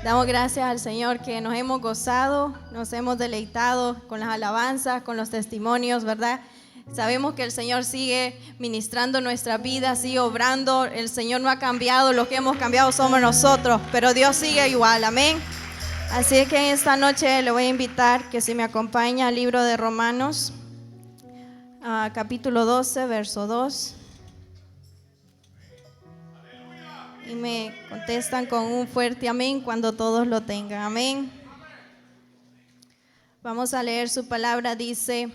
Damos gracias al Señor que nos hemos gozado, nos hemos deleitado con las alabanzas, con los testimonios, ¿verdad? Sabemos que el Señor sigue ministrando nuestra vida, sigue obrando. El Señor no ha cambiado, los que hemos cambiado somos nosotros, pero Dios sigue igual, amén. Así que en esta noche le voy a invitar que si me acompaña al libro de Romanos, capítulo 12, verso 2. Y me contestan con un fuerte amén cuando todos lo tengan, amén. Vamos a leer su palabra, dice: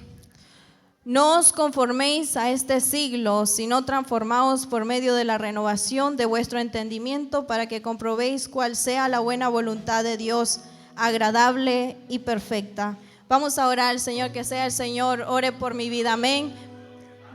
no os conforméis a este siglo, sino transformaos por medio de la renovación de vuestro entendimiento, para que comprobéis cuál sea la buena voluntad de Dios, agradable y perfecta. Vamos a orar al Señor, que sea el Señor ore por mi vida, amén.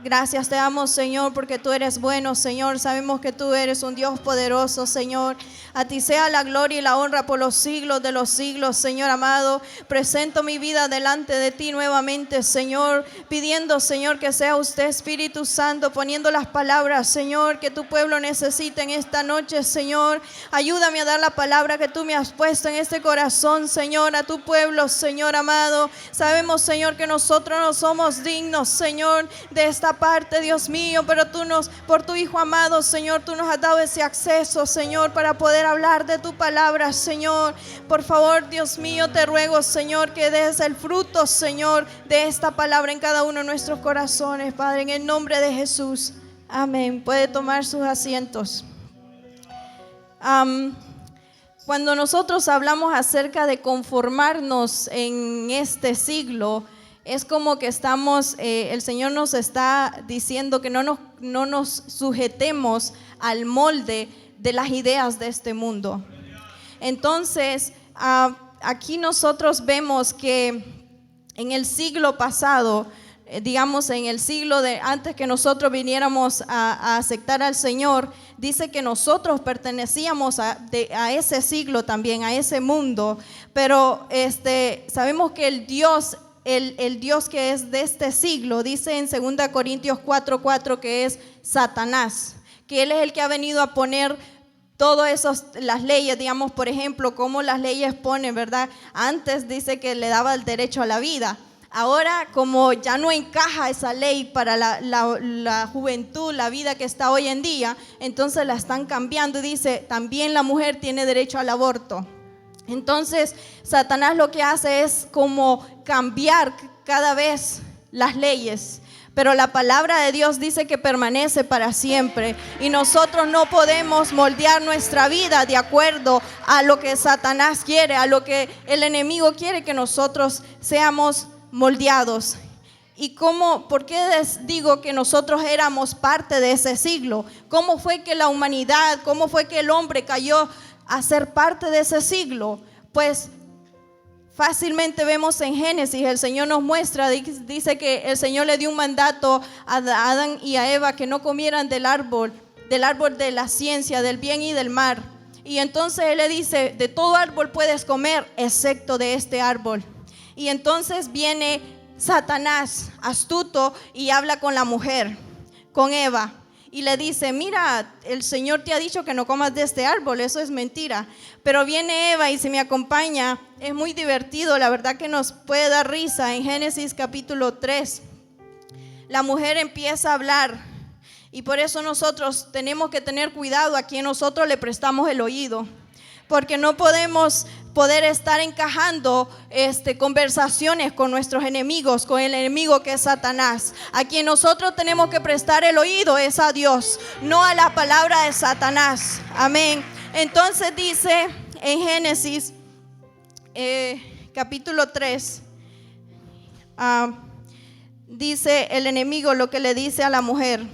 Gracias te damos, Señor, porque tú eres bueno, Señor. Sabemos que tú eres un Dios poderoso, Señor. A ti sea la gloria y la honra por los siglos de los siglos, Señor amado. Presento mi vida delante de ti nuevamente, Señor, pidiendo, Señor, que sea usted, Espíritu Santo, poniendo las palabras, Señor, que tu pueblo necesita en esta noche, Señor. Ayúdame a dar la palabra que tú me has puesto en este corazón, Señor, a tu pueblo, Señor amado. Sabemos, Señor, que nosotros no somos dignos, Señor, de esta parte, Dios mío, pero tú por tu Hijo amado, Señor, tú nos has dado ese acceso, Señor, para poder hablar de tu palabra, Señor. Por favor, Dios mío, te ruego, Señor, que des el fruto, Señor, de esta palabra en cada uno de nuestros corazones, Padre, en el nombre de Jesús, amén. Puede tomar sus asientos. Cuando nosotros hablamos acerca de conformarnos en este siglo, es como que estamos, el Señor nos está diciendo que no nos sujetemos al molde de las ideas de este mundo. Entonces, aquí nosotros vemos que en el siglo pasado, digamos en el siglo de antes que nosotros viniéramos a aceptar al Señor, dice que nosotros pertenecíamos a ese siglo también, a ese mundo, pero sabemos que el Dios que es de este siglo, dice en 2 Corintios 4:4 que es Satanás, que él es el que ha venido a poner todas las leyes, digamos, por ejemplo, como las leyes ponen, ¿verdad? Antes dice que le daba el derecho a la vida. Ahora, como ya no encaja esa ley para la juventud, la vida que está hoy en día, entonces la están cambiando y dice, también la mujer tiene derecho al aborto. Entonces, Satanás lo que hace es como cambiar cada vez las leyes. Pero la palabra de Dios dice que permanece para siempre. Y nosotros no podemos moldear nuestra vida de acuerdo a lo que Satanás quiere, a lo que el enemigo quiere que nosotros seamos moldeados. ¿Y por qué digo que nosotros éramos parte de ese siglo? ¿Cómo fue que la humanidad, cómo fue que el hombre cayó a ser parte de ese siglo? Pues fácilmente vemos en Génesis, el Señor nos muestra, dice que el Señor le dio un mandato a Adán y a Eva que no comieran del árbol de la ciencia, del bien y del mal. Y entonces Él le dice, de todo árbol puedes comer, excepto de este árbol. Y entonces viene Satanás, astuto, y habla con la mujer, con Eva. Y le dice, mira, el Señor te ha dicho que no comas de este árbol, eso es mentira. Pero viene Eva y si me acompaña, es muy divertido, la verdad que nos puede dar risa. En Génesis capítulo 3, la mujer empieza a hablar. Y por eso nosotros tenemos que tener cuidado a quien nosotros le prestamos el oído. Porque no podemos estar encajando conversaciones con nuestros enemigos, con el enemigo que es Satanás. A quien nosotros tenemos que prestar el oído es a Dios, no a la palabra de Satanás. Amén. Entonces dice en Génesis capítulo 3, dice el enemigo lo que le dice a la mujer: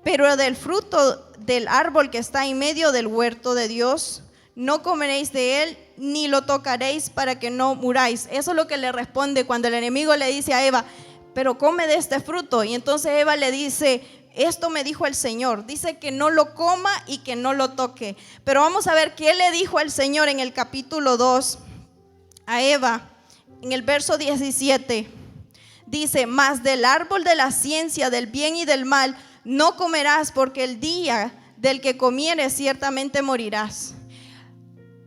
pero del fruto del árbol que está en medio del huerto de Dios, no comeréis de él, ni lo tocaréis para que no muráis. Eso es lo que le responde cuando el enemigo le dice a Eva, pero come de este fruto. Y entonces Eva le dice, esto me dijo el Señor. Dice que no lo coma y que no lo toque. Pero vamos a ver qué le dijo el Señor en el capítulo 2 a Eva. En el verso 17 dice, mas del árbol de la ciencia del bien y del mal no comerás, porque el día del que comieres ciertamente morirás.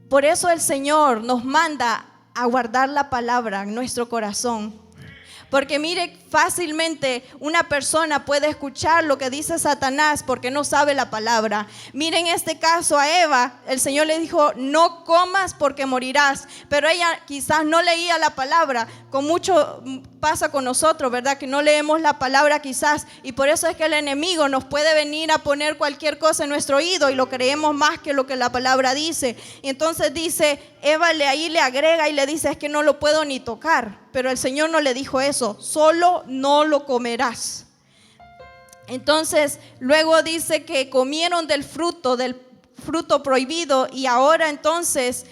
Por eso el Señor nos manda a guardar la palabra en nuestro corazón. Porque mire, fácilmente una persona puede escuchar lo que dice Satanás porque no sabe la palabra. Mire, en este caso a Eva, el Señor le dijo, no comas porque morirás. Pero ella quizás no leía la palabra. Con mucho pasa con nosotros, ¿verdad? Que no leemos la palabra quizás. Y por eso es que el enemigo nos puede venir a poner cualquier cosa en nuestro oído y lo creemos más que lo que la palabra dice. Y entonces dice, Eva ahí le agrega y le dice, es que no lo puedo ni tocar. Pero el Señor no le dijo eso, solo no lo comerás. Entonces, luego dice que comieron del fruto prohibido, y ahora entonces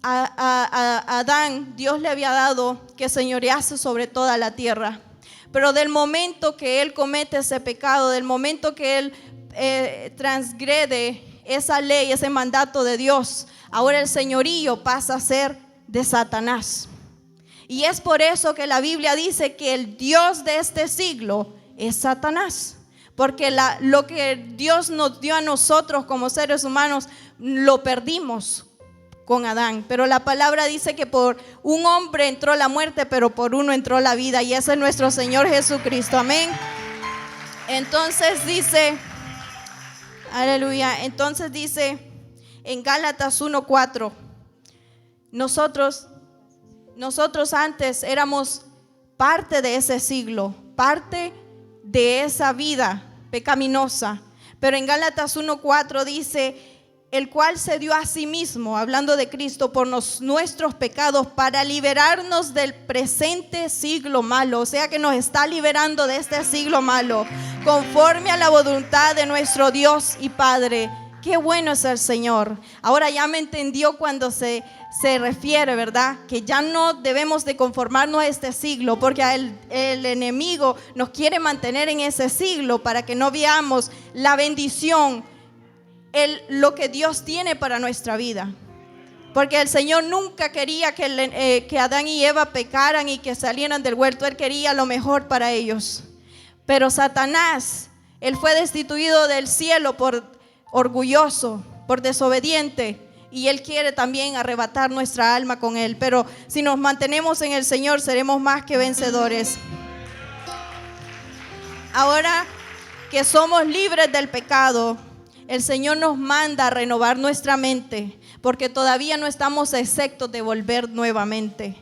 a Adán Dios le había dado que señorease sobre toda la tierra. Pero del momento que él comete ese pecado, del momento que él transgrede esa ley, ese mandato de Dios, ahora el señorío pasa a ser de Satanás. Y es por eso que la Biblia dice que el Dios de este siglo es Satanás. Porque lo que Dios nos dio a nosotros como seres humanos, lo perdimos con Adán. Pero la palabra dice que por un hombre entró la muerte, pero por uno entró la vida. Y ese es nuestro Señor Jesucristo. Amén. Entonces dice, aleluya. Entonces dice en Gálatas 1:4, nosotros antes éramos parte de ese siglo, parte de esa vida pecaminosa. Pero en Gálatas 1:4 dice, el cual se dio a sí mismo, hablando de Cristo, por nuestros pecados para liberarnos del presente siglo malo. O sea que nos está liberando de este siglo malo, conforme a la voluntad de nuestro Dios y Padre. Qué bueno es el Señor. Ahora ya me entendió cuando se refiere, ¿verdad? Que ya no debemos de conformarnos a este siglo, porque el enemigo nos quiere mantener en ese siglo para que no veamos la bendición, lo que Dios tiene para nuestra vida. Porque el Señor nunca quería que Adán y Eva pecaran y que salieran del huerto. Él quería lo mejor para ellos. Pero Satanás, él fue destituido del cielo por orgulloso, por desobediente, y él quiere también arrebatar nuestra alma con él. Pero si nos mantenemos en el Señor, seremos más que vencedores. Ahora que somos libres del pecado, el Señor nos manda a renovar nuestra mente, porque todavía no estamos exentos de volver nuevamente.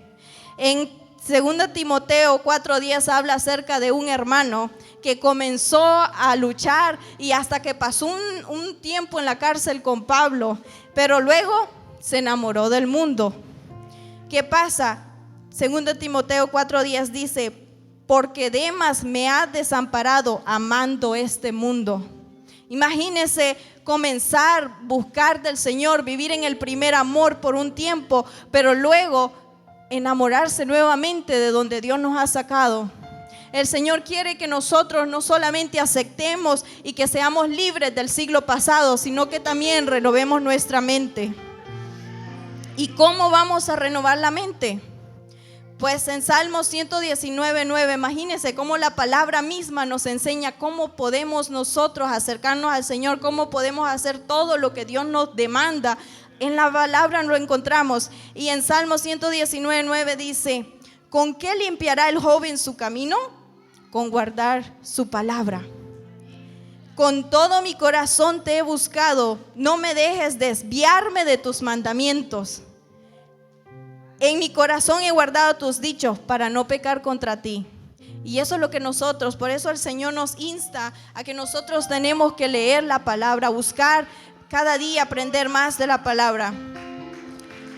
En 2 Timoteo 4:10 habla acerca de un hermano que comenzó a luchar y hasta que pasó un tiempo en la cárcel con Pablo, pero luego se enamoró del mundo. ¿Qué pasa? 2 Timoteo 4:10 dice, porque Demas me ha desamparado amando este mundo. Imagínese comenzar a buscar del Señor, vivir en el primer amor por un tiempo, pero luego enamorarse nuevamente de donde Dios nos ha sacado. El Señor quiere que nosotros no solamente aceptemos y que seamos libres del siglo pasado, sino que también renovemos nuestra mente. ¿Y cómo vamos a renovar la mente? Pues en Salmos 119:9, imagínense cómo la palabra misma nos enseña cómo podemos nosotros acercarnos al Señor, cómo podemos hacer todo lo que Dios nos demanda. En la palabra lo encontramos. Y en Salmos 119:9 dice, ¿con qué limpiará el joven su camino? Con guardar su palabra. Con todo mi corazón te he buscado, no me dejes desviarme de tus mandamientos. En mi corazón he guardado tus dichos para no pecar contra ti. Y eso es lo que nosotros, por eso el Señor nos insta a que nosotros tenemos que leer la palabra, buscar cada día aprender más de la palabra.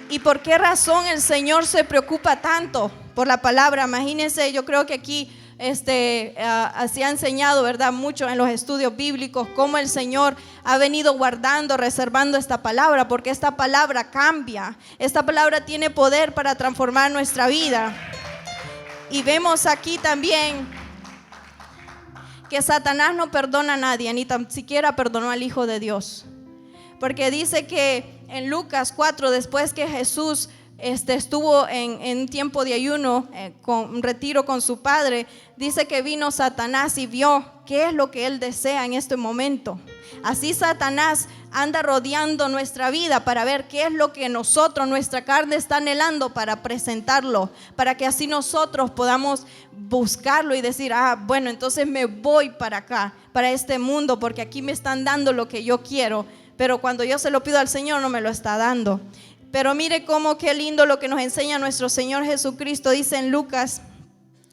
¿Y por qué razón el Señor se preocupa tanto por la palabra? Imagínense, yo creo que aquí se ha enseñado, ¿verdad?, mucho en los estudios bíblicos cómo el Señor ha venido guardando, reservando esta palabra, porque esta palabra cambia, esta palabra tiene poder para transformar nuestra vida. Y vemos aquí también que Satanás no perdona a nadie, ni tan siquiera perdonó al Hijo de Dios, porque dice que en Lucas 4, después que Jesús estuvo en tiempo de ayuno, con un retiro con su padre, dice que vino Satanás y vio qué es lo que él desea en este momento. Así Satanás anda rodeando nuestra vida para ver qué es lo que nosotros, nuestra carne está anhelando, para presentarlo, para que así nosotros podamos buscarlo y decir, bueno, entonces me voy para acá, para este mundo, porque aquí me están dando lo que yo quiero, pero cuando yo se lo pido al Señor no me lo está dando. Pero mire cómo qué lindo lo que nos enseña nuestro Señor Jesucristo. Dice en Lucas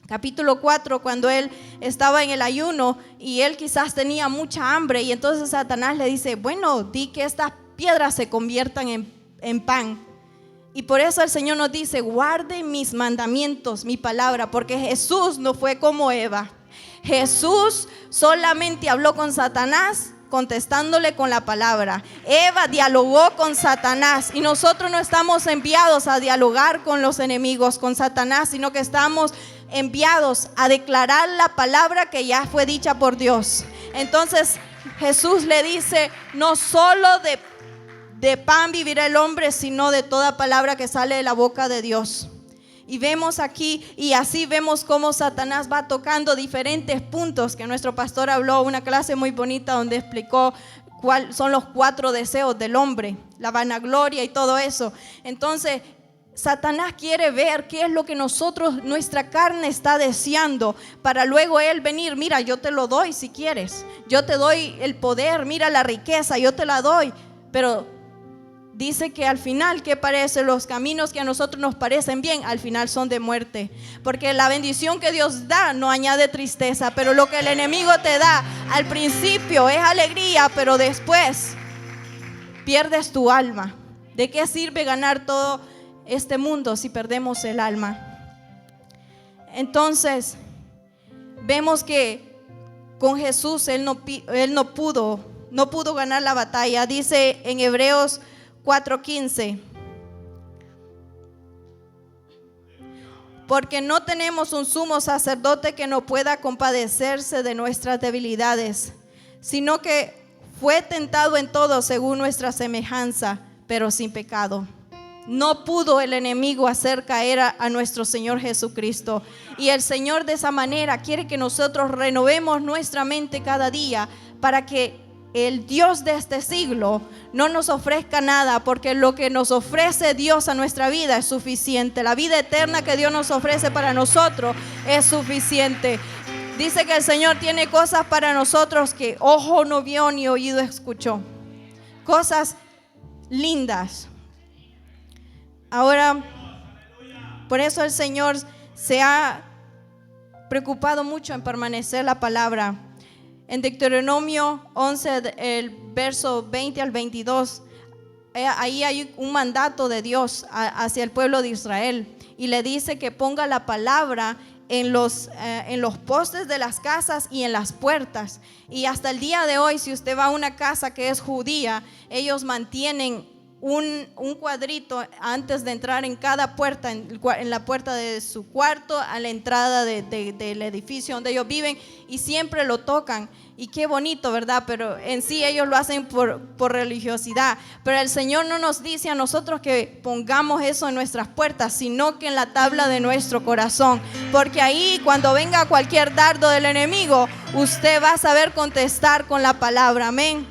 capítulo 4, cuando él estaba en el ayuno y él quizás tenía mucha hambre, y entonces Satanás le dice, bueno, di que estas piedras se conviertan en pan. Y por eso el Señor nos dice, guarden mis mandamientos, mi palabra, porque Jesús no fue como Eva. Jesús solamente habló con Satanás, contestándole con la palabra. Eva dialogó con Satanás, y nosotros no estamos enviados a dialogar con los enemigos, con Satanás, sino que estamos enviados a declarar la palabra que ya fue dicha por Dios. Entonces Jesús le dice, no solo de pan vivirá el hombre, sino de toda palabra que sale de la boca de Dios. Y vemos aquí, y así vemos cómo Satanás va tocando diferentes puntos, que nuestro pastor habló una clase muy bonita donde explicó cuáles son los 4 deseos del hombre, la vanagloria y todo eso. Entonces Satanás quiere ver qué es lo que nuestra carne está deseando, para luego él venir, mira, yo te lo doy si quieres, yo te doy el poder, mira la riqueza, yo te la doy. Pero dice que al final, ¿qué parece? Los caminos que a nosotros nos parecen bien, al final son de muerte. Porque la bendición que Dios da no añade tristeza, pero lo que el enemigo te da al principio es alegría, pero después pierdes tu alma. ¿De qué sirve ganar todo este mundo si perdemos el alma? Entonces vemos que con Jesús él no pudo ganar la batalla. Dice en Hebreos 4:15, porque no tenemos un sumo sacerdote que no pueda compadecerse de nuestras debilidades, sino que fue tentado en todo según nuestra semejanza, pero sin pecado. No pudo el enemigo hacer caer a nuestro Señor Jesucristo. Y el Señor de esa manera quiere que nosotros renovemos nuestra mente cada día, para que el Dios de este siglo no nos ofrezca nada, porque lo que nos ofrece Dios a nuestra vida es suficiente. La vida eterna que Dios nos ofrece para nosotros es suficiente. Dice que el Señor tiene cosas para nosotros que ojo no vio ni oído escuchó. Cosas lindas. Ahora, por eso el Señor se ha preocupado mucho en permanecer la palabra. En Deuteronomio 11, el verso 20 al 22, ahí hay un mandato de Dios hacia el pueblo de Israel, y le dice que ponga la palabra en los postes de las casas y en las puertas. Y hasta el día de hoy, si usted va a una casa que es judía, ellos mantienen un cuadrito antes de entrar en cada puerta, en la puerta de su cuarto, a la entrada del edificio donde ellos viven, y siempre lo tocan. Y qué bonito, ¿verdad? Pero en sí ellos lo hacen por religiosidad. Pero el Señor no nos dice a nosotros que pongamos eso en nuestras puertas, sino que en la tabla de nuestro corazón. Porque ahí, cuando venga cualquier dardo del enemigo, usted va a saber contestar con la palabra. Amén.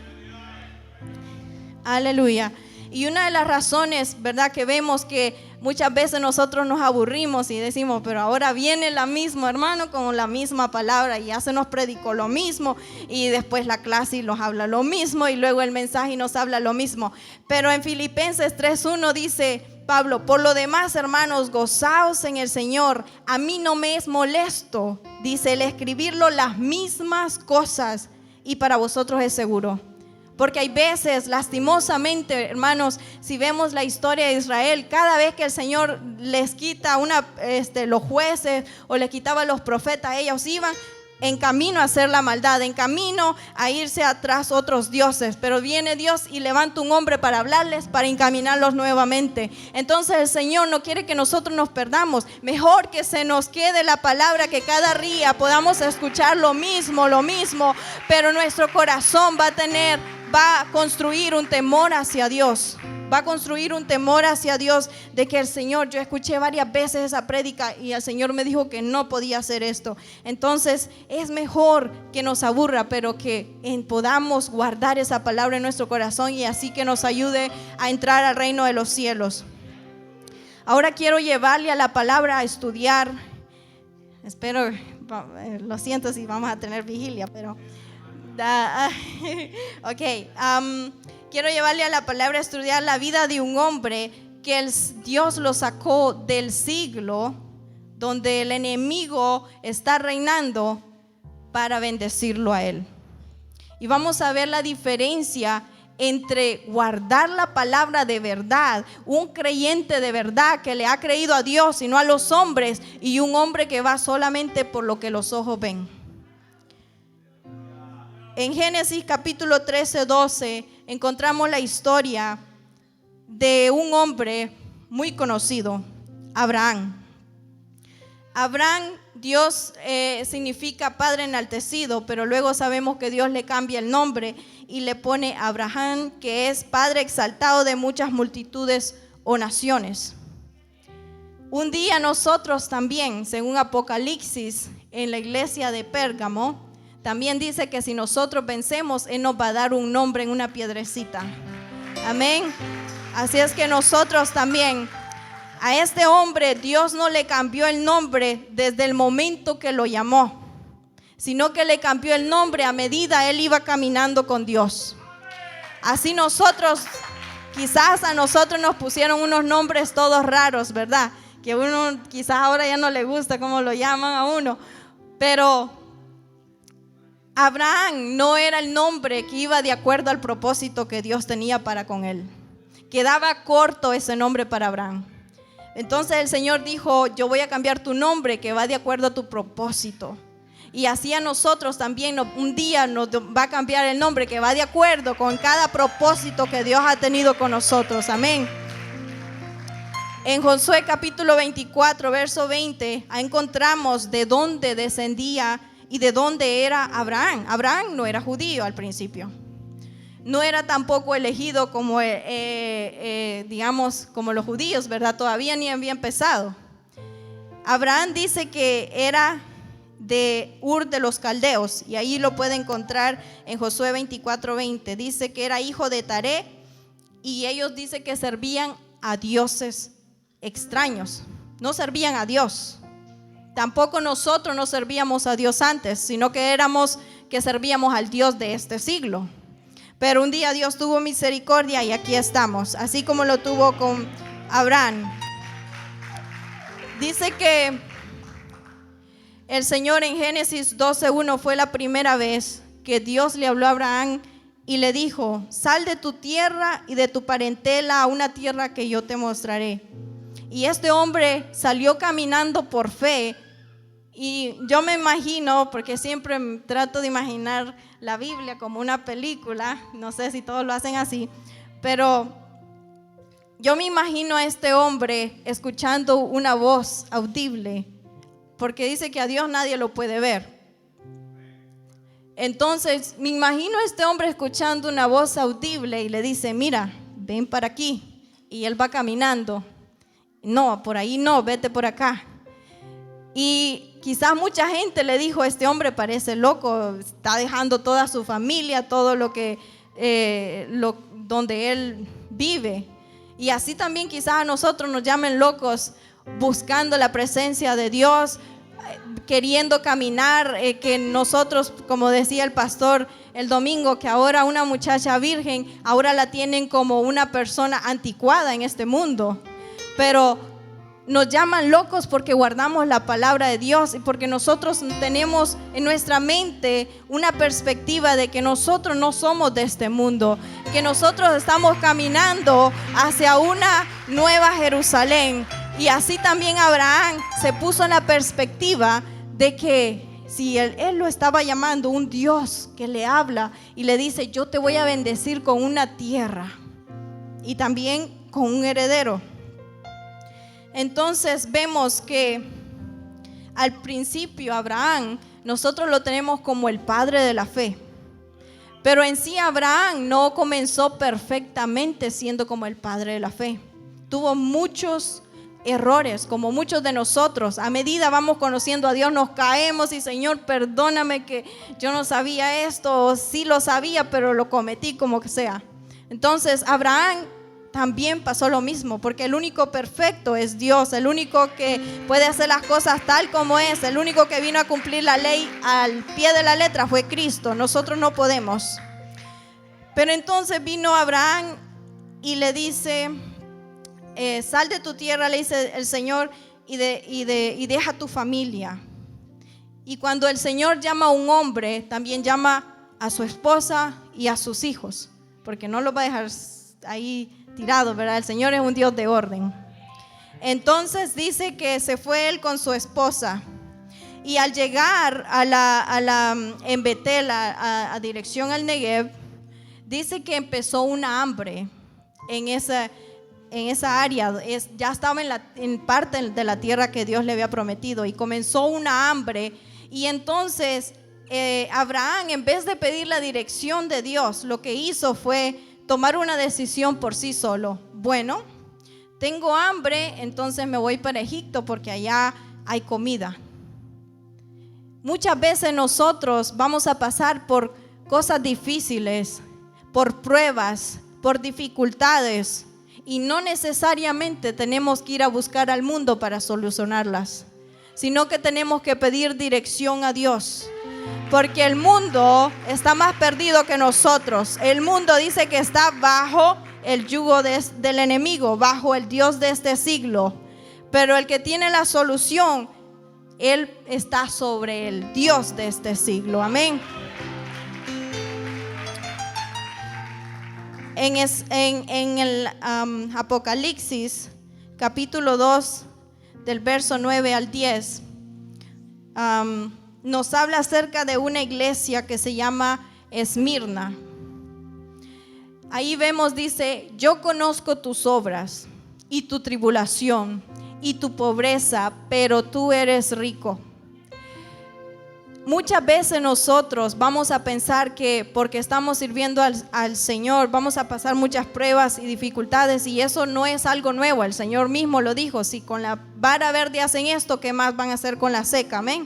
Aleluya. Y una de las razones, ¿verdad?, que vemos que muchas veces nosotros nos aburrimos y decimos, pero ahora viene la misma, hermano, con la misma palabra, y ya se nos predicó lo mismo, y después la clase y nos habla lo mismo, y luego el mensaje y nos habla lo mismo. Pero en Filipenses 3:1 dice Pablo, por lo demás, hermanos, gozaos en el Señor. A mí no me es molesto, dice, el escribirlo las mismas cosas, y para vosotros es seguro. Porque hay veces, lastimosamente, hermanos, si vemos la historia de Israel, cada vez que el Señor les quita los jueces o les quitaba los profetas, ellos iban en camino a hacer la maldad, en camino a irse atrás otros dioses. Pero viene Dios y levanta un hombre para hablarles, para encaminarlos nuevamente. Entonces el Señor no quiere que nosotros nos perdamos. Mejor que se nos quede la palabra, que cada día podamos escuchar lo mismo, pero nuestro corazón va a construir un temor hacia Dios. va a construir un temor hacia Dios, de que el Señor, yo escuché varias veces esa prédica y el Señor me dijo que no podía hacer esto. Entonces es mejor que nos aburra, pero que podamos guardar esa palabra en nuestro corazón y así que nos ayude a entrar al reino de los cielos. Ahora quiero llevarle a la palabra a estudiar. Espero, lo siento si vamos a tener vigilia, pero quiero llevarle a la palabra a estudiar la vida de un hombre que Dios lo sacó del siglo donde el enemigo está reinando para bendecirlo a él. Y vamos a ver la diferencia entre guardar la palabra de verdad, un creyente de verdad que le ha creído a Dios y no a los hombres, y un hombre que va solamente por lo que los ojos ven. En Génesis capítulo 13-12 encontramos la historia de un hombre muy conocido, Abraham. Abraham, Dios significa padre enaltecido, pero luego sabemos que Dios le cambia el nombre y le pone Abraham, que es padre exaltado de muchas multitudes o naciones. Un día nosotros también, según Apocalipsis, en la iglesia de Pérgamo, también dice que si nosotros vencemos, Él nos va a dar un nombre en una piedrecita. Amén. Así es que nosotros también, a este hombre Dios no le cambió el nombre desde el momento que lo llamó, sino que le cambió el nombre a medida él iba caminando con Dios. Así nosotros, quizás a nosotros nos pusieron unos nombres todos raros, ¿verdad? Que uno quizás ahora ya no le gusta cómo lo llaman a uno, pero Abraham no era el nombre que iba de acuerdo al propósito que Dios tenía para con él. Quedaba corto ese nombre para Abraham. Entonces el Señor dijo: yo voy a cambiar tu nombre que va de acuerdo a tu propósito. Y así a nosotros también un día nos va a cambiar el nombre que va de acuerdo con cada propósito que Dios ha tenido con nosotros. Amén. En Josué capítulo 24, verso 20, encontramos de dónde descendía y de dónde era Abraham. Abraham no era judío al principio. No era tampoco elegido como, digamos, como los judíos, ¿verdad? Todavía ni había empezado. Abraham dice que era de Ur de los Caldeos, y ahí lo puede encontrar en Josué 24:20. Dice que era hijo de Taré, y ellos dicen que servían a dioses extraños, no servían a Dios. Tampoco nosotros no servíamos a Dios antes, sino que servíamos al Dios de este siglo. Pero un día Dios tuvo misericordia y aquí estamos, así como lo tuvo con Abraham. Dice que el Señor en Génesis 12:1 fue la primera vez que Dios le habló a Abraham y le dijo: sal de tu tierra y de tu parentela a una tierra que yo te mostraré. Y este hombre salió caminando por fe. Y yo me imagino, porque siempre trato de imaginar la Biblia como una película, no sé si todos lo hacen así, pero yo me imagino a este hombre escuchando una voz audible, porque dice que a Dios nadie lo puede ver. Entonces me imagino a este hombre escuchando una voz audible y le dice: mira, ven para aquí. Y él va caminando: no, por ahí no, vete por acá. Y quizás mucha gente le dijo: este hombre parece loco, está dejando toda su familia, todo lo que donde él vive. Y así también quizás a nosotros nos llamen locos, buscando la presencia de Dios, queriendo caminar, que nosotros, como decía el pastor el domingo, que ahora una muchacha virgen, ahora la tienen como una persona anticuada en este mundo. Pero nos llaman locos porque guardamos la palabra de Dios y porque nosotros tenemos en nuestra mente una perspectiva de que nosotros no somos de este mundo, que nosotros estamos caminando hacia una nueva Jerusalén. Y así también Abraham se puso en la perspectiva de que si él lo estaba llamando, un Dios que le habla y le dice: yo te voy a bendecir con una tierra y también con un heredero. Entonces vemos que al principio Abraham nosotros lo tenemos como el padre de la fe, Pero en sí Abraham no comenzó perfectamente siendo como el padre de la fe. Tuvo muchos errores, como muchos de nosotros. A medida vamos conociendo a Dios, nos caemos y Señor, perdóname que yo no sabía esto, o sí lo sabía, pero lo cometí como que sea. Entonces Abraham también pasó lo mismo, porque el único perfecto es Dios, el único que puede hacer las cosas tal como es, el único que vino a cumplir la ley al pie de la letra fue Cristo. Nosotros no podemos. Pero entonces vino Abraham y le dice, sal de tu tierra, le dice el Señor, y deja tu familia. Y cuando el Señor llama a un hombre, también llama a su esposa y a sus hijos, porque no los va a dejar ahí tirado, ¿verdad? El Señor es un Dios de orden. Entonces dice que se fue él con su esposa, y al llegar en Betel, a dirección al Negev, dice que empezó una hambre en esa área. Ya estaba en parte de la tierra que Dios le había prometido, y comenzó una hambre. Y entonces Abraham, en vez de pedir la dirección de Dios, lo que hizo fue tomar una decisión por sí solo. Bueno, tengo hambre, entonces me voy para Egipto porque allá hay comida. Muchas veces nosotros vamos a pasar por cosas difíciles, por pruebas, por dificultades, y no necesariamente tenemos que ir a buscar al mundo para solucionarlas, sino que tenemos que pedir dirección a Dios, porque el mundo está más perdido que nosotros. El mundo dice que está bajo el yugo del enemigo, bajo el Dios de este siglo, pero el que tiene la solución, Él está sobre el Dios de este siglo. Amén. En el Apocalipsis capítulo 2 del verso 9 al 10 nos habla acerca de una iglesia que se llama Esmirna. Ahí vemos, dice: yo conozco tus obras y tu tribulación y tu pobreza, pero tú eres rico. Muchas veces nosotros vamos a pensar que porque estamos sirviendo al Señor vamos a pasar muchas pruebas y dificultades, y eso no es algo nuevo. El Señor mismo lo dijo: si con la vara verde hacen esto, ¿qué más van a hacer con la seca? Amén.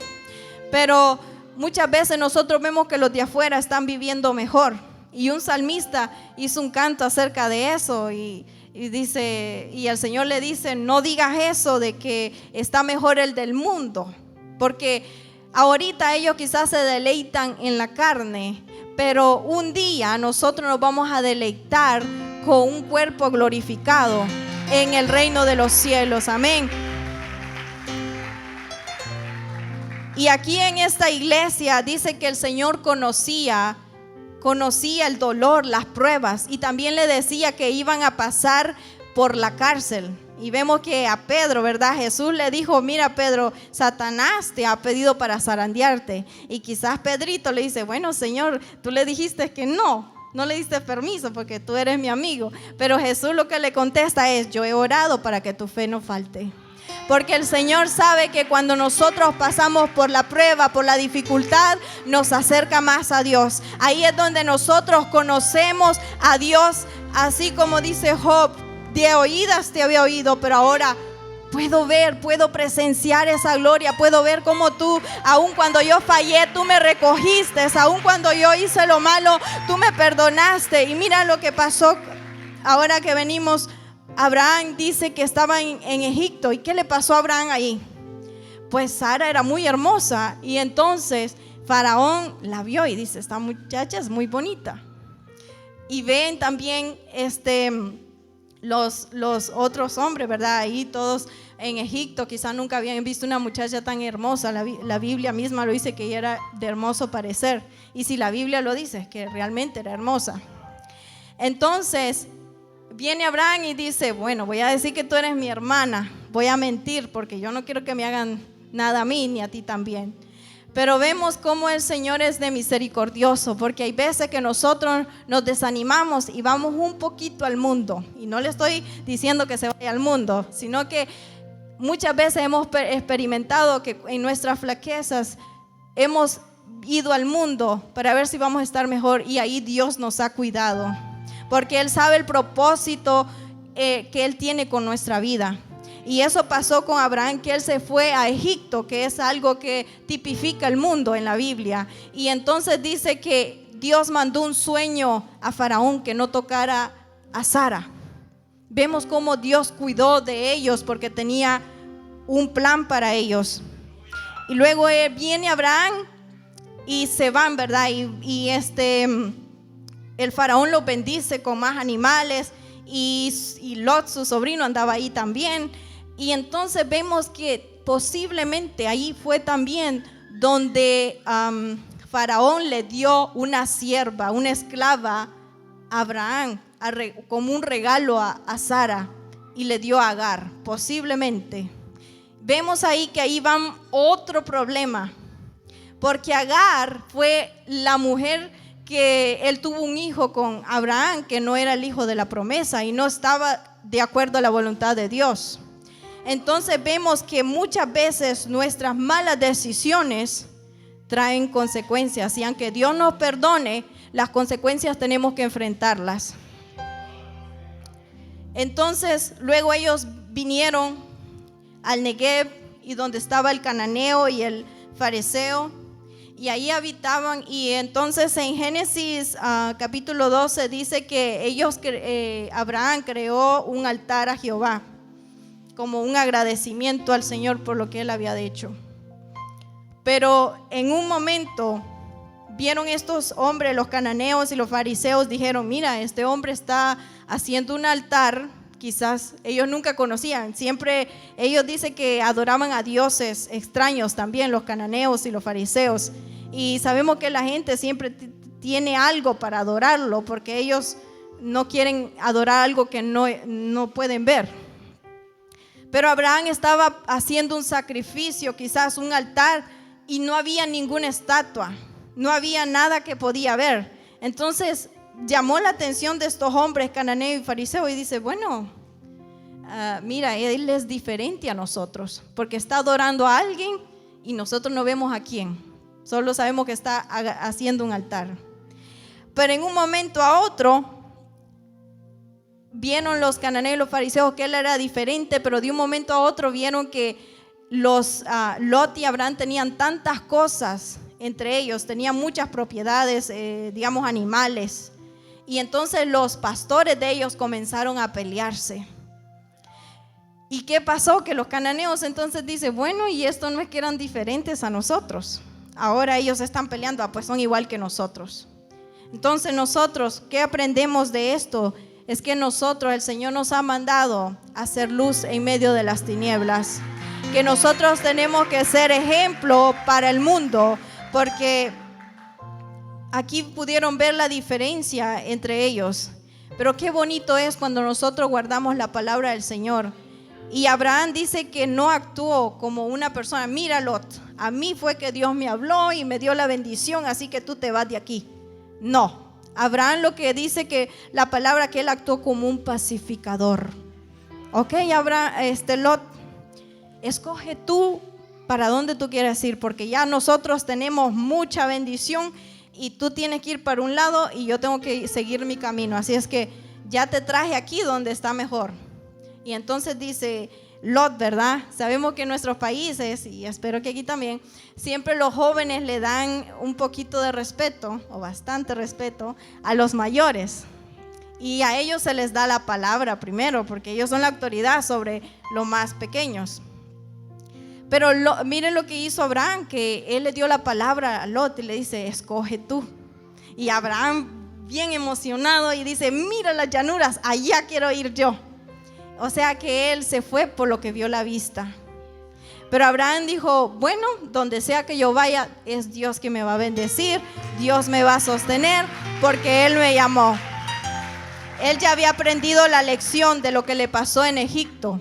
Pero muchas veces nosotros vemos que los de afuera están viviendo mejor, y un salmista hizo un canto acerca de eso, y dice, y el Señor le dice: no digas eso de que está mejor el del mundo, porque ahorita ellos quizás se deleitan en la carne, pero un día nosotros nos vamos a deleitar con un cuerpo glorificado en el reino de los cielos. Amén. Y aquí en esta iglesia dice que el Señor conocía el dolor, las pruebas, y también le decía que iban a pasar por la cárcel. Y vemos que a Pedro, ¿verdad? Jesús le dijo: mira, Pedro, Satanás te ha pedido para zarandearte. Y quizás Pedrito le dice: bueno, Señor, tú le dijiste que no le diste permiso porque tú eres mi amigo. Pero Jesús lo que le contesta es: yo he orado para que tu fe no falte. Porque el Señor sabe que cuando nosotros pasamos por la prueba, por la dificultad, nos acerca más a Dios. Ahí es donde nosotros conocemos a Dios, así como dice Job: de oídas te había oído, pero ahora puedo ver, puedo presenciar esa gloria, puedo ver cómo tú, aun cuando yo fallé, tú me recogiste, aun cuando yo hice lo malo, tú me perdonaste. Y mira lo que pasó ahora que venimos. Abraham dice que estaba en Egipto. ¿Y qué le pasó a Abraham ahí? Pues Sara era muy hermosa, y entonces Faraón la vio y dice: esta muchacha es muy bonita. Y ven también los otros hombres, ¿verdad? Ahí todos en Egipto quizás nunca habían visto una muchacha tan hermosa. La Biblia misma lo dice, que ella era de hermoso parecer. Y si la Biblia lo dice, es que realmente era hermosa. Entonces viene Abraham y dice: bueno, voy a decir que tú eres mi hermana, voy a mentir porque yo no quiero que me hagan nada a mí ni a ti también. Pero vemos cómo el Señor es de misericordioso, porque hay veces que nosotros nos desanimamos y vamos un poquito al mundo. Y no le estoy diciendo que se vaya al mundo, sino que muchas veces hemos experimentado que en nuestras flaquezas hemos ido al mundo para ver si vamos a estar mejor, y ahí Dios nos ha cuidado, porque Él sabe el propósito que Él tiene con nuestra vida. Y eso pasó con Abraham, que él se fue a Egipto, que es algo que tipifica el mundo en la Biblia. Y entonces dice que Dios mandó un sueño a Faraón que no tocara a Sara. Vemos cómo Dios cuidó de ellos porque tenía un plan para ellos. Y luego viene Abraham y se van, ¿verdad? Y el Faraón los bendice con más animales, y Lot, su sobrino, andaba ahí también. Y entonces vemos que posiblemente ahí fue también donde Faraón le dio una sierva, una esclava a Abraham, como un regalo a Sara, y le dio a Agar, posiblemente. Vemos ahí que ahí va otro problema, porque Agar fue la mujer que él tuvo un hijo con Abraham, que no era el hijo de la promesa y no estaba de acuerdo a la voluntad de Dios. Entonces vemos que muchas veces nuestras malas decisiones traen consecuencias, y aunque Dios nos perdone, las consecuencias tenemos que enfrentarlas. Entonces luego ellos vinieron al Negev, y donde estaba el cananeo y el fariseo, y ahí habitaban. Y entonces en Génesis capítulo 12 dice que Abraham creó un altar a Jehová como un agradecimiento al Señor por lo que él había hecho. Pero en un momento vieron estos hombres, los cananeos y los fariseos, dijeron: mira, este hombre está haciendo un altar. Quizás ellos nunca conocían, siempre ellos dicen que adoraban a dioses extraños también, los cananeos y los fariseos. Y sabemos que la gente siempre tiene algo para adorarlo, porque ellos no quieren adorar algo que no pueden ver. Pero Abraham estaba haciendo un sacrificio, quizás un altar, y no había ninguna estatua, no había nada que podía ver. Entonces llamó la atención de estos hombres cananeos y fariseos, y dice: bueno, mira, él es diferente a nosotros, porque está adorando a alguien y nosotros no vemos a quién, solo sabemos que está haciendo un altar. Pero en un momento a otro vieron los cananeos y los fariseos que él era diferente, pero de un momento a otro vieron que Lot y Abraham tenían tantas cosas entre ellos, tenían muchas propiedades, digamos animales, y entonces los pastores de ellos comenzaron a pelearse. ¿Y qué pasó? Que los cananeos entonces dicen: bueno, y esto no es que eran diferentes a nosotros, ahora ellos están peleando, pues son igual que nosotros. Entonces nosotros, ¿qué aprendemos de esto? Es que nosotros, el Señor nos ha mandado a hacer luz en medio de las tinieblas, que nosotros tenemos que ser ejemplo para el mundo, porque aquí pudieron ver la diferencia entre ellos. Pero qué bonito es cuando nosotros guardamos la palabra del Señor. Y Abraham dice que no actuó como una persona: mira, Lot, a mí fue que Dios me habló y me dio la bendición, así que tú te vas de aquí. No, Abraham lo que dice que la palabra, que él actuó como un pacificador. Ok, Abraham, Lot, escoge tú para dónde tú quieres ir, porque ya nosotros tenemos mucha bendición y tú tienes que ir para un lado y yo tengo que seguir mi camino, así es que ya te traje aquí donde está mejor. Y entonces dice Lot, ¿verdad? Sabemos que en nuestros países, y espero que aquí también, siempre los jóvenes le dan un poquito de respeto, o bastante respeto, a los mayores. Y a ellos se les da la palabra primero, porque ellos son la autoridad sobre los más pequeños. Pero miren lo que hizo Abraham, que él le dio la palabra a Lot y le dice: escoge tú. Y Abraham, bien emocionado, y dice: mira las llanuras, allá quiero ir yo. O sea que él se fue por lo que vio la vista. Pero Abraham dijo: bueno, donde sea que yo vaya, es Dios que me va a bendecir, Dios me va a sostener, porque Él me llamó. Él ya había aprendido la lección de lo que le pasó en Egipto.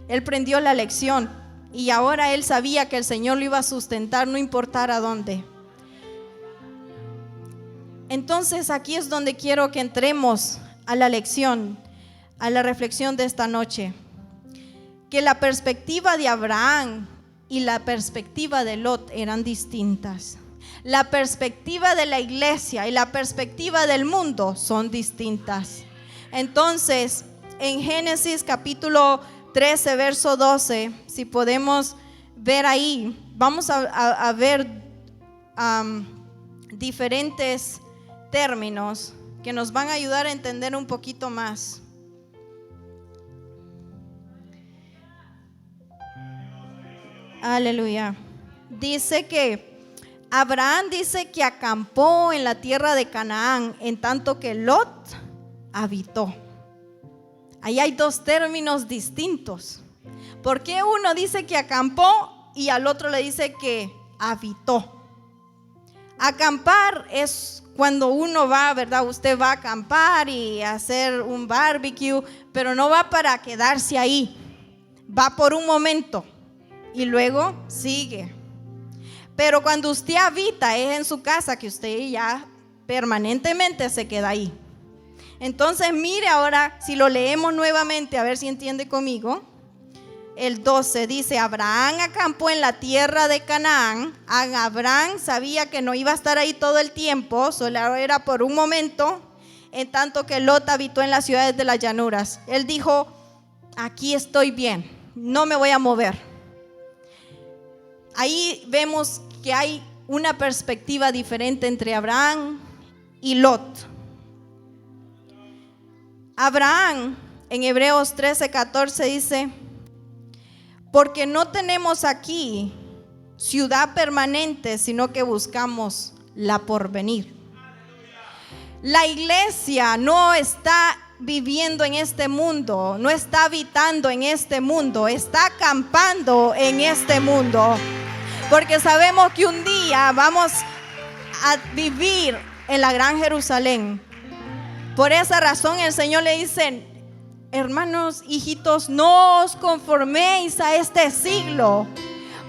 Él aprendió la lección y ahora él sabía que el Señor lo iba a sustentar, no importara dónde. Entonces aquí es donde quiero que entremos a la lección, a la reflexión de esta noche. Que la perspectiva de Abraham y la perspectiva de Lot eran distintas. La perspectiva de la iglesia y la perspectiva del mundo son distintas. Entonces, en Génesis capítulo 13, verso 12, si podemos ver ahí, vamos a ver diferentes términos que nos van a ayudar a entender un poquito más. Aleluya. Dice que Abraham dice que acampó en la tierra de Canaán, en tanto que Lot habitó. Ahí hay dos términos distintos. ¿Por qué uno dice que acampó y al otro le dice que habitó? Acampar es cuando uno va, ¿verdad? Usted va a acampar y hacer un barbecue, pero no va para quedarse ahí. Va por un momento y luego sigue. Pero cuando usted habita es en su casa, que usted ya permanentemente se queda ahí. Entonces mire ahora, si lo leemos nuevamente, a ver si entiende conmigo. El 12 dice: Abraham acampó en la tierra de Canaán. Abraham sabía que no iba a estar ahí todo el tiempo, solo era por un momento, en tanto que Lot habitó en las ciudades de las llanuras. Él dijo: aquí estoy bien, no me voy a mover. Ahí vemos que hay una perspectiva diferente entre Abraham y Lot. Abraham en Hebreos 13:14 dice: porque no tenemos aquí ciudad permanente, sino que buscamos la porvenir. La iglesia no está viviendo en este mundo, no está habitando en este mundo, está acampando en este mundo. Porque sabemos que un día vamos a vivir en la gran Jerusalén. Por esa razón el Señor le dice: hermanos, hijitos, no os conforméis a este siglo,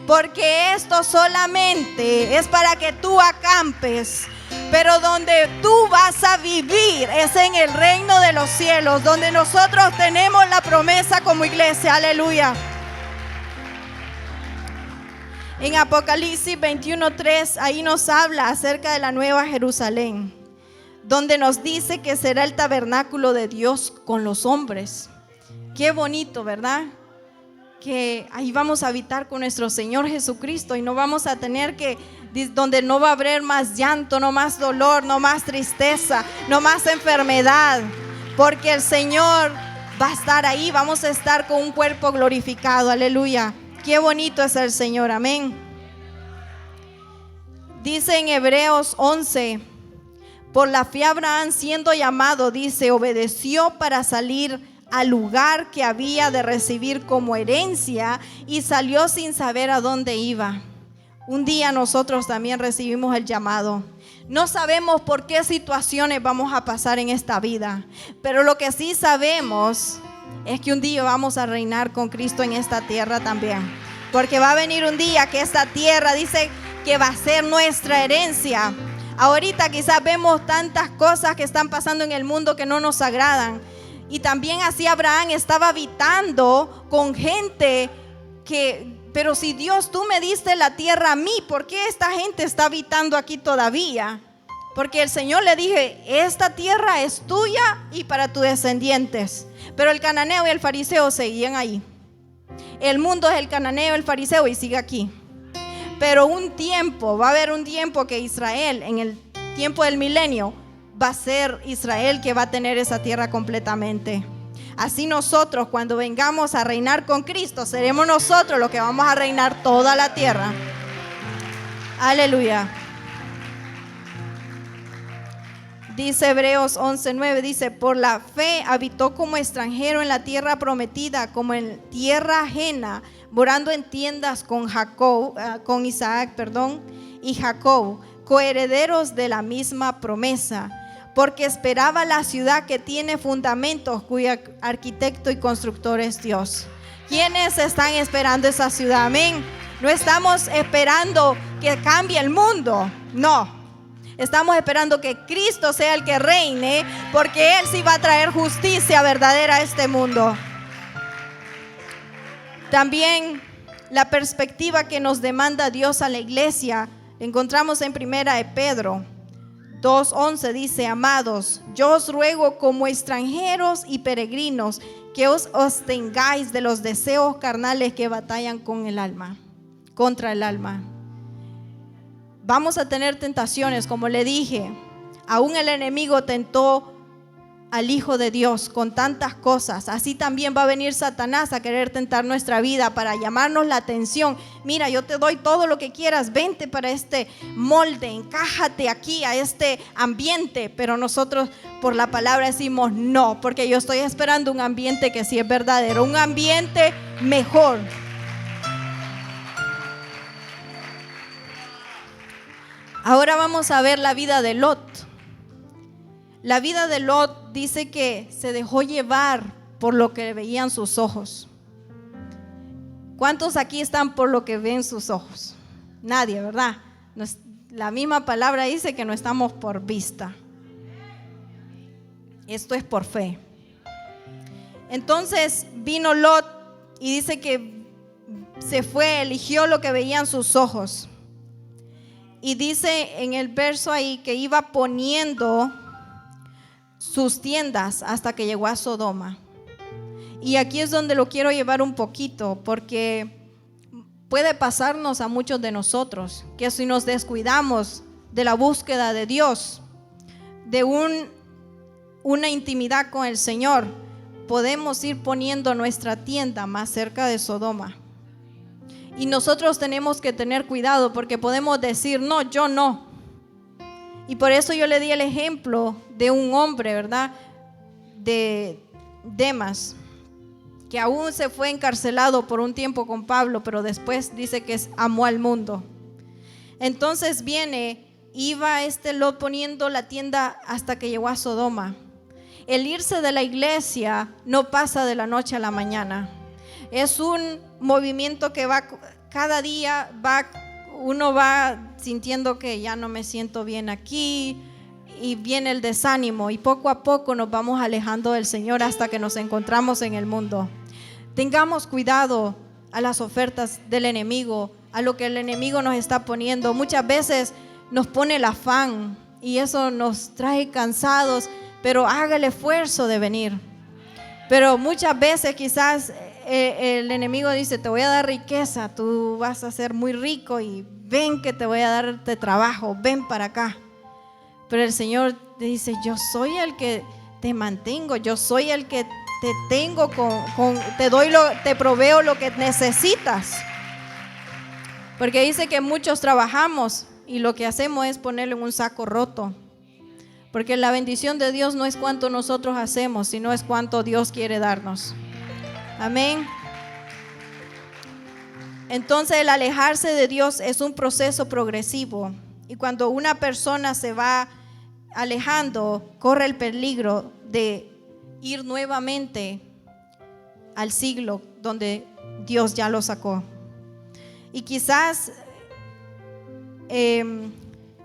porque esto solamente es para que tú acampes. Pero donde tú vas a vivir es en el reino de los cielos, donde nosotros tenemos la promesa como iglesia. Aleluya. En Apocalipsis 21:3, ahí nos habla acerca de la nueva Jerusalén, donde nos dice que será el tabernáculo de Dios con los hombres. Qué bonito, ¿verdad? Que ahí vamos a habitar con nuestro Señor Jesucristo y no vamos a tener que, donde no va a haber más llanto, no más dolor, no más tristeza, no más enfermedad, porque el Señor va a estar ahí, vamos a estar con un cuerpo glorificado. Aleluya. Qué bonito es el Señor, amén. Dice en Hebreos 11: por la fe Abraham, siendo llamado, dice, obedeció para salir al lugar que había de recibir como herencia y salió sin saber a dónde iba. Un día nosotros también recibimos el llamado. No sabemos por qué situaciones vamos a pasar en esta vida, pero lo que sí sabemos es que un día vamos a reinar con Cristo en esta tierra también, porque va a venir un día que esta tierra dice que va a ser nuestra herencia. Ahorita quizás vemos tantas cosas que están pasando en el mundo que no nos agradan, y también así Abraham estaba habitando con gente que, pero si Dios, tú me diste la tierra a mí, ¿por qué esta gente está habitando aquí todavía? Porque el Señor le dije: esta tierra es tuya y para tus descendientes. Pero el cananeo y el fariseo seguían ahí. El mundo es el cananeo, el fariseo, y sigue aquí. Pero va a haber un tiempo que Israel, en el tiempo del milenio, va a ser Israel que va a tener esa tierra completamente. Así nosotros, cuando vengamos a reinar con Cristo, seremos nosotros los que vamos a reinar toda la tierra. Aleluya. Dice Hebreos 11:9, dice: por la fe habitó como extranjero en la tierra prometida, como en tierra ajena, morando en tiendas con Isaac y Jacob, coherederos de la misma promesa, porque esperaba la ciudad que tiene fundamentos, cuyo arquitecto y constructor es Dios. ¿Quiénes están esperando esa ciudad? Amén. No estamos esperando que cambie el mundo, no. Estamos esperando que Cristo sea el que reine, porque Él sí va a traer justicia verdadera a este mundo. También la perspectiva que nos demanda Dios a la iglesia encontramos en Primera de Pedro 2:11, dice: amados, yo os ruego como extranjeros y peregrinos que os abstengáis de los deseos carnales que batallan con el alma, contra el alma. Vamos a tener tentaciones, como le dije. Aún el enemigo tentó al Hijo de Dios con tantas cosas. Así también va a venir Satanás a querer tentar nuestra vida para llamarnos la atención. Mira, yo te doy todo lo que quieras, vente para este molde, encájate aquí a este ambiente. Pero nosotros por la palabra decimos no, porque yo estoy esperando un ambiente que sí es verdadero, un ambiente mejor. Ahora vamos a ver la vida de Lot. La vida de Lot dice que se dejó llevar por lo que veían sus ojos. ¿Cuántos aquí están por lo que ven sus ojos? Nadie, ¿verdad? La misma palabra dice que no estamos por vista. Esto es por fe. Entonces vino Lot y dice que se fue, eligió lo que veían sus ojos. Y dice en el verso ahí que iba poniendo sus tiendas hasta que llegó a Sodoma. Y aquí es donde lo quiero llevar un poquito, porque puede pasarnos a muchos de nosotros que si nos descuidamos de la búsqueda de Dios, de una intimidad con el Señor, podemos ir poniendo nuestra tienda más cerca de Sodoma. Y nosotros tenemos que tener cuidado, porque podemos decir no, yo no. Y por eso yo le di el ejemplo de un hombre, ¿verdad? De Demas, que aún se fue encarcelado por un tiempo con Pablo, pero después dice que amó al mundo. Entonces iba Lot poniendo la tienda hasta que llegó a Sodoma. El irse de la iglesia no pasa de la noche a la mañana. Es un movimiento que va cada día, uno va sintiendo que ya no me siento bien aquí, y viene el desánimo, y poco a poco nos vamos alejando del Señor hasta que nos encontramos en el mundo. Tengamos cuidado a las ofertas del enemigo, a lo que el enemigo nos está poniendo. Muchas veces nos pone el afán y eso nos trae cansados, pero haga el esfuerzo de venir. Pero muchas veces quizás el enemigo dice: te voy a dar riqueza, tú vas a ser muy rico y ven que te voy a dar trabajo, ven para acá. Pero el Señor te dice: yo soy el que te mantengo, yo soy el que te tengo te proveo lo que necesitas. Porque dice que muchos trabajamos y lo que hacemos es ponerle en un saco roto. Porque la bendición de Dios no es cuánto nosotros hacemos, sino es cuánto Dios quiere darnos. Amén. Entonces el alejarse de Dios es un proceso progresivo. Y cuando una persona se va alejando, corre el peligro de ir nuevamente al siglo donde Dios ya lo sacó. Y quizás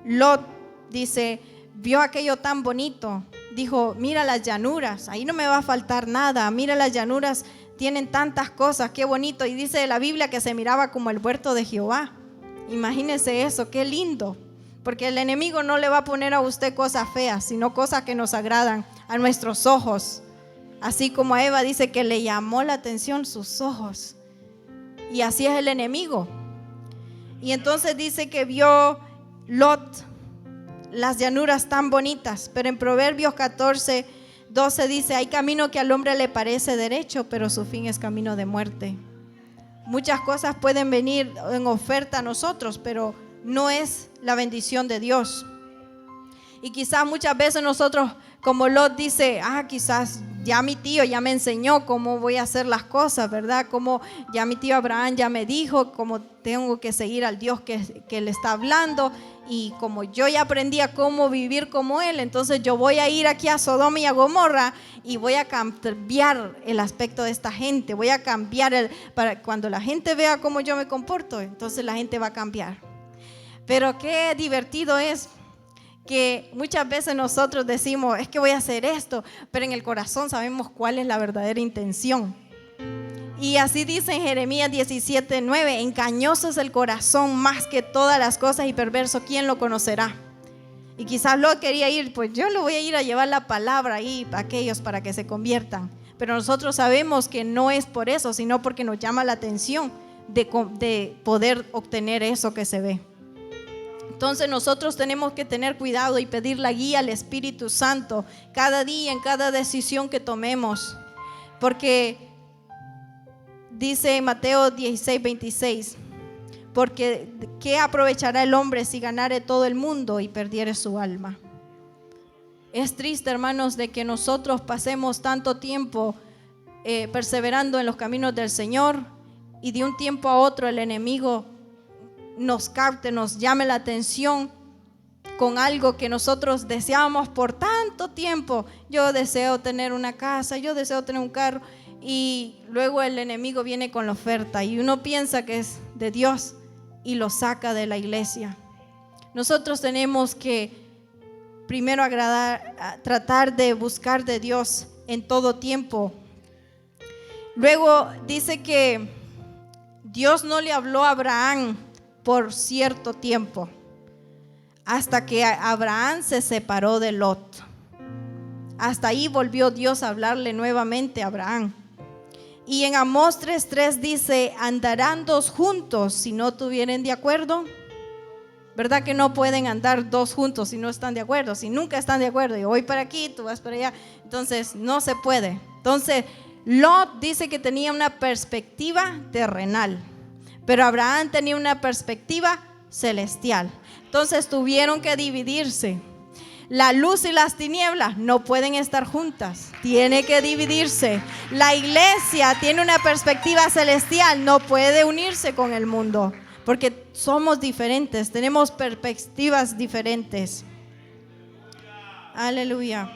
Lot dice, vio aquello tan bonito, dijo: mira las llanuras, ahí no me va a faltar nada, mira las llanuras, tienen tantas cosas, qué bonito. Y dice la Biblia que se miraba como el huerto de Jehová. Imagínese eso, qué lindo. Porque el enemigo no le va a poner a usted cosas feas, sino cosas que nos agradan a nuestros ojos. Así como a Eva dice que le llamó la atención sus ojos. Y así es el enemigo. Y entonces dice que vio Lot las llanuras tan bonitas. Pero en Proverbios 14:12 dice: hay camino que al hombre le parece derecho, pero su fin es camino de muerte. Muchas cosas pueden venir en oferta a nosotros, pero no es la bendición de Dios. Y quizás muchas veces nosotros, como Lot dice: quizás ya mi tío ya me enseñó cómo voy a hacer las cosas, ¿verdad? Como ya mi tío Abraham ya me dijo cómo tengo que seguir al Dios que le está hablando. Y como yo ya aprendí a cómo vivir como él, entonces yo voy a ir aquí a Sodoma y a Gomorra y voy a cambiar el aspecto de esta gente. Voy a cambiar para cuando la gente vea cómo yo me comporto, entonces la gente va a cambiar. Pero qué divertido es que muchas veces nosotros decimos: es que voy a hacer esto, pero en el corazón sabemos cuál es la verdadera intención. Y así dice en Jeremías 17:9, engañoso es el corazón más que todas las cosas y perverso, ¿quién lo conocerá? Y quizás Lot quería ir, pues yo le voy a ir a llevar la palabra ahí a aquellos para que se conviertan. Pero nosotros sabemos que no es por eso, sino porque nos llama la atención de poder obtener eso que se ve. Entonces nosotros tenemos que tener cuidado y pedir la guía al Espíritu Santo cada día, en cada decisión que tomemos. Porque dice en Mateo 16:26, porque ¿qué aprovechará el hombre si ganare todo el mundo y perdiere su alma? Es triste, hermanos, de que nosotros pasemos tanto tiempo perseverando en los caminos del Señor y de un tiempo a otro el enemigo nos capte, nos llame la atención con algo que nosotros deseábamos por tanto tiempo. Yo deseo tener una casa, yo deseo tener un carro, y luego el enemigo viene con la oferta y uno piensa que es de Dios y lo saca de la iglesia. Nosotros tenemos que primero tratar de buscar de Dios en todo tiempo. Luego dice que Dios no le habló a Abraham por cierto tiempo, hasta que Abraham se separó de Lot. Hasta ahí volvió Dios a hablarle nuevamente a Abraham. Y en Amós 3:3 dice, ¿andarán dos juntos si no estuvieren de acuerdo? ¿Verdad que no pueden andar dos juntos si no están de acuerdo? Si nunca están de acuerdo, yo voy para aquí, tú vas para allá, entonces no se puede. Entonces Lot dice que tenía una perspectiva terrenal, pero Abraham tenía una perspectiva celestial. Entonces tuvieron que dividirse. La luz y las tinieblas no pueden estar juntas, tiene que dividirse. La iglesia tiene una perspectiva celestial, no puede unirse con el mundo, porque somos diferentes, tenemos perspectivas diferentes. Aleluya.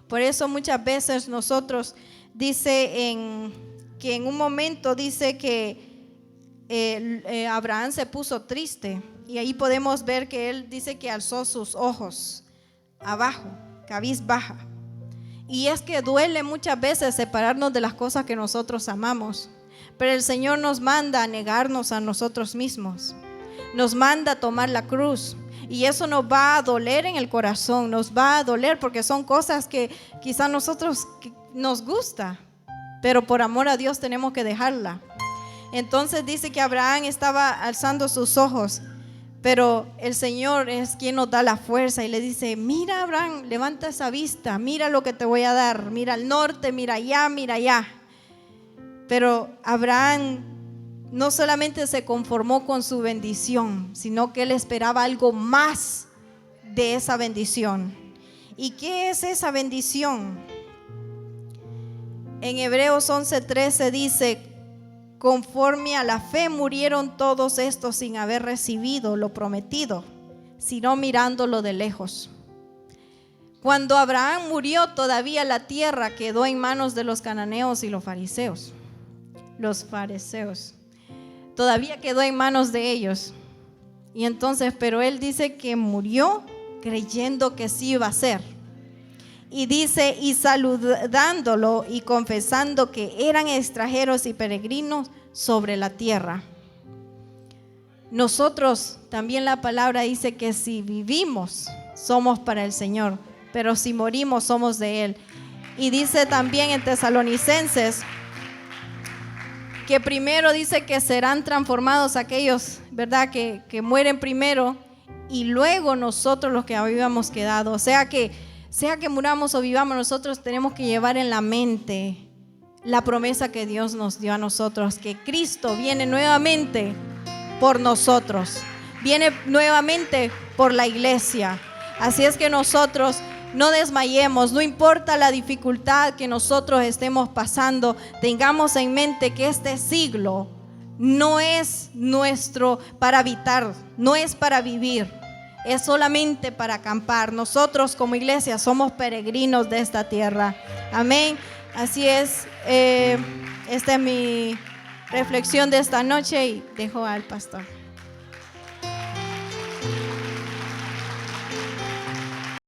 Por eso muchas veces nosotros dice que en un momento dice que Abraham se puso triste, y ahí podemos ver que él dice que alzó sus ojos abajo, cabizbaja. Y es que duele muchas veces separarnos de las cosas que nosotros amamos, pero el Señor nos manda a negarnos a nosotros mismos, nos manda a tomar la cruz. Y eso nos va a doler en el corazón, nos va a doler porque son cosas que quizás nosotros nos gusta, pero por amor a Dios tenemos que dejarla. Entonces dice que Abraham estaba alzando sus ojos, pero el Señor es quien nos da la fuerza y le dice, mira Abraham, levanta esa vista, mira lo que te voy a dar, mira al norte, mira allá, mira allá. Pero Abraham no solamente se conformó con su bendición, sino que él esperaba algo más de esa bendición. ¿Y qué es esa bendición? En Hebreos 11:13 dice, conforme a la fe murieron todos estos sin haber recibido lo prometido, sino mirándolo de lejos. Cuando Abraham murió, todavía la tierra quedó en manos de los cananeos y los fariseos. Todavía quedó en manos de ellos. Y entonces, pero él dice que murió creyendo que sí iba a ser. Y dice, y saludándolo y confesando que eran extranjeros y peregrinos sobre la tierra. Nosotros, también la palabra dice que si vivimos, somos para el Señor, pero si morimos, somos de Él. Y dice también en Tesalonicenses, que primero dice que serán transformados aquellos, ¿verdad? Que mueren primero, y luego nosotros los que habíamos quedado. O sea que muramos o vivamos, nosotros tenemos que llevar en la mente la promesa que Dios nos dio a nosotros, que Cristo viene nuevamente por nosotros, viene nuevamente por la iglesia. Así es que nosotros no desmayemos, no importa la dificultad que nosotros estemos pasando, tengamos en mente que este siglo no es nuestro para habitar, no es para vivir, es solamente para acampar. Nosotros como iglesia somos peregrinos de esta tierra. Amén. Así es, esta es mi reflexión de esta noche y dejo al pastor.